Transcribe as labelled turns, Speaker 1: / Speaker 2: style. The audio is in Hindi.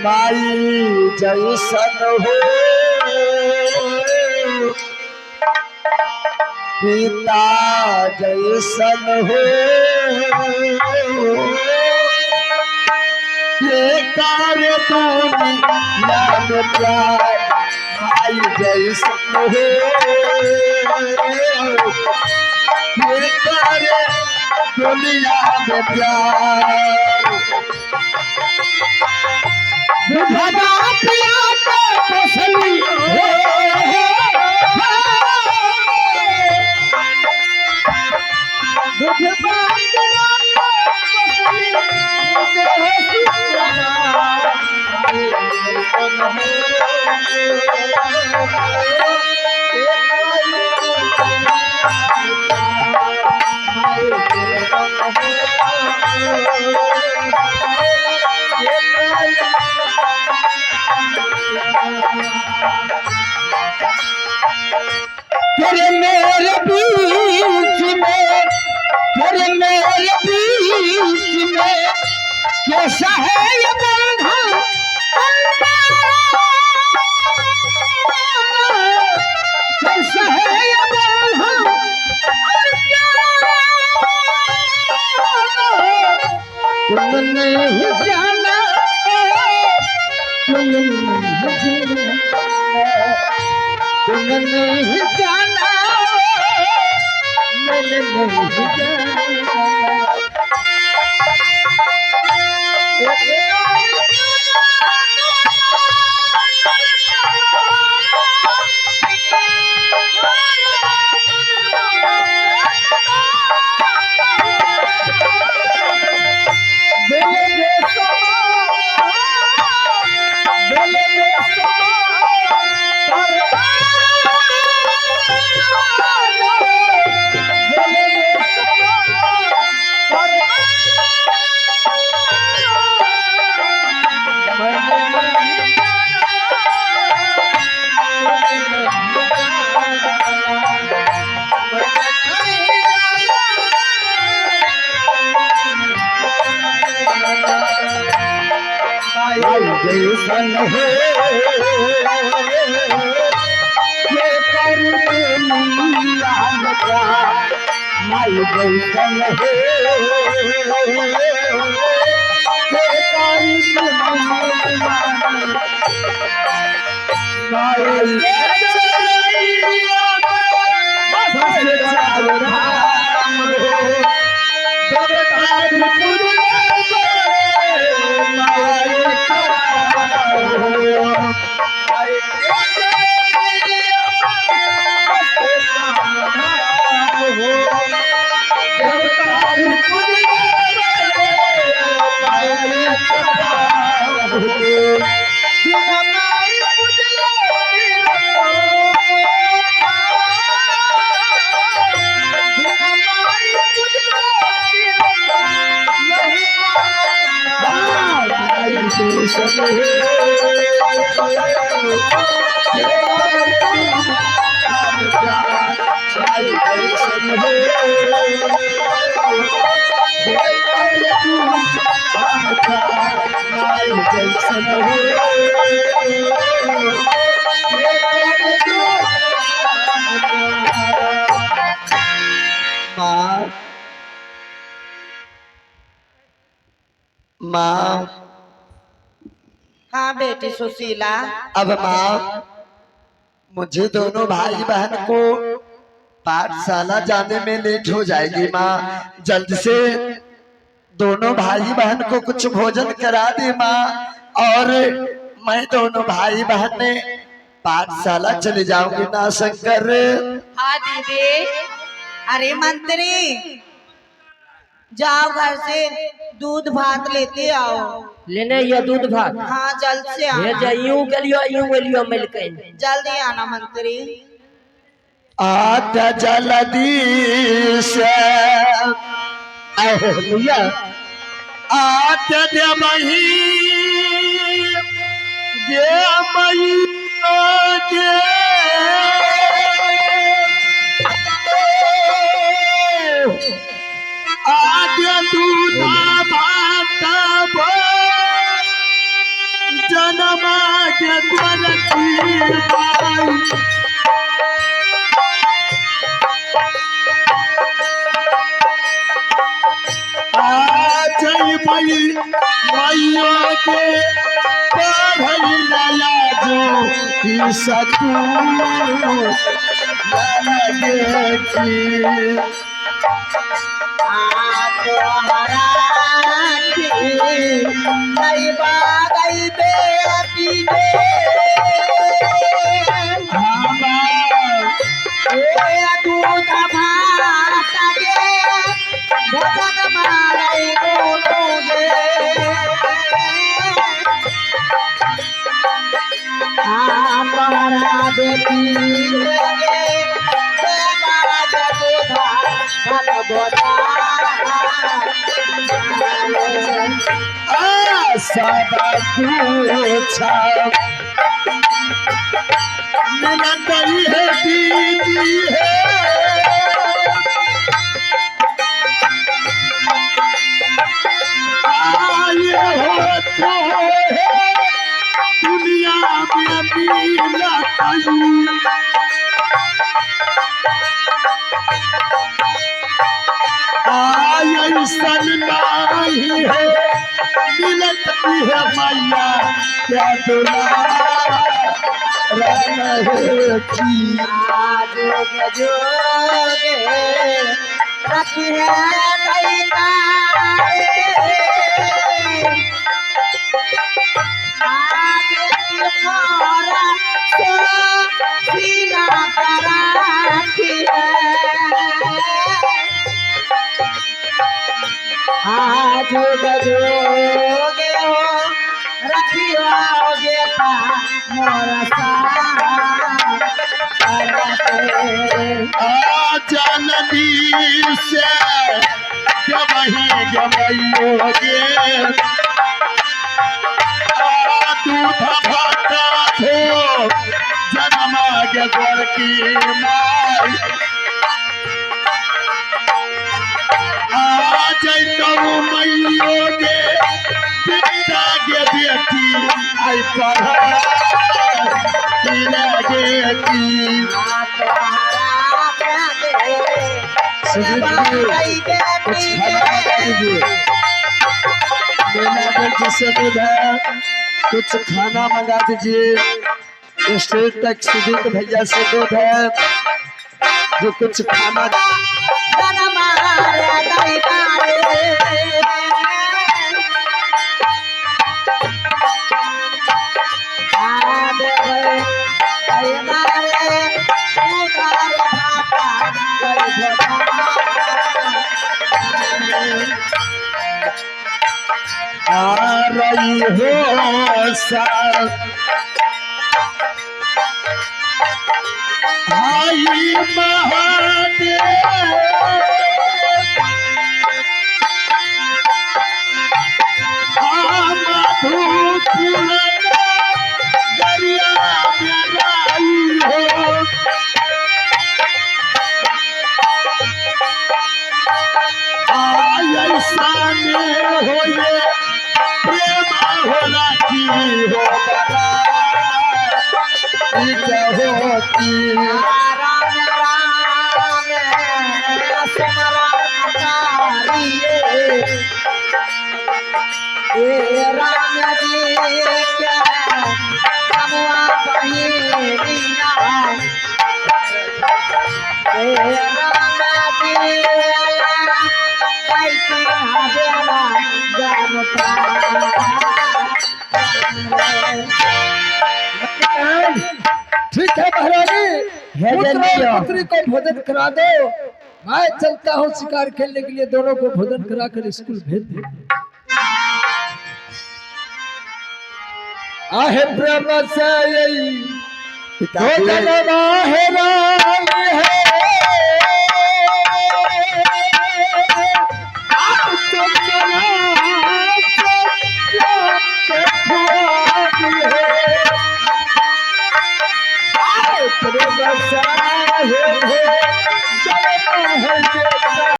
Speaker 1: माई जैसन हो पिता जैसन हो ये कार्य दुनिया में प्यार माई जैसन हो ये कार्य दुनिया में प्यार
Speaker 2: बुझा पिया के फसली तेरे मेरे बीच में तेरे मेरे बीच में कैसा है ये बंधन कैसा है ये बंधन तुमने ही जाना तुमने नहीं जाना मैंने नहीं जाना जैसन हो ये कर दुनिया में प्यार माई जैसन हो ये कर दुनिया में माई सबसे चारों धाम हो जब माँ
Speaker 3: हाँ बेटी सुशीला।
Speaker 1: अब माँ मुझे दोनों भाई बहन को पाठशाला जाने में लेट हो जाएगी माँ, जल्द से दोनों भाई बहन को कुछ भोजन करा दे माँ, और मैं दोनों भाई बहन ने पाठशाला चले जाऊंगी ना शंकर।
Speaker 3: हाँ दीदी। अरे मंत्री जाओ घर से दूध भात लेते आओ।
Speaker 2: लेने ये दूध भात
Speaker 3: हाँ जल्द से
Speaker 2: ये
Speaker 3: आना।
Speaker 2: जाइयो के लियो मिलके
Speaker 3: जल्दी आना मंत्री।
Speaker 1: आत्या जल्दी से भैया आत्या दे मही दे मही दे आत्या दूधा भात जनमा के गोरखी माई जय मई मैया के पढ़ई नया जो सतू लगे
Speaker 3: तोहरा नहीं बागई बेटी दूध भात के भजन मारई बोलोगे तोहरा बेटी लगे
Speaker 1: सब कुछ मिलत है दीदी है आए हो तो है दुनिया में मिलत ऐसन नहीं है मिलत है मैया क्या दुलार रहे की
Speaker 3: जोगे जोगे रखिए दैना आगे मोरा तो सीना कराती जोगे हो रखियोगे मोरा
Speaker 1: जननी से गमही गमयोगे दूध भात हो जनमा के गोरकी माई जैतऊ मैयोगे बेटा के बेटी आई पढ़ा लगे की जिससे दूध है कुछ खाना मंगा दीजिए स्टेज तक सुजीत भैया से दूध है जो कुछ खाना आ रही हो सर भाई महादेव मधुपुर दरिया में आई हो ऐसा हो ये प्रेम होला की हो होती
Speaker 3: राम राम राम जी क्या राम जी
Speaker 2: ठीक है महारानी पुत्री को भोजन करा दो मैं चलता हूँ शिकार खेलने के लिए दोनों को भोजन कराकर स्कूल भेज दे आहे प्रेम से भोजन है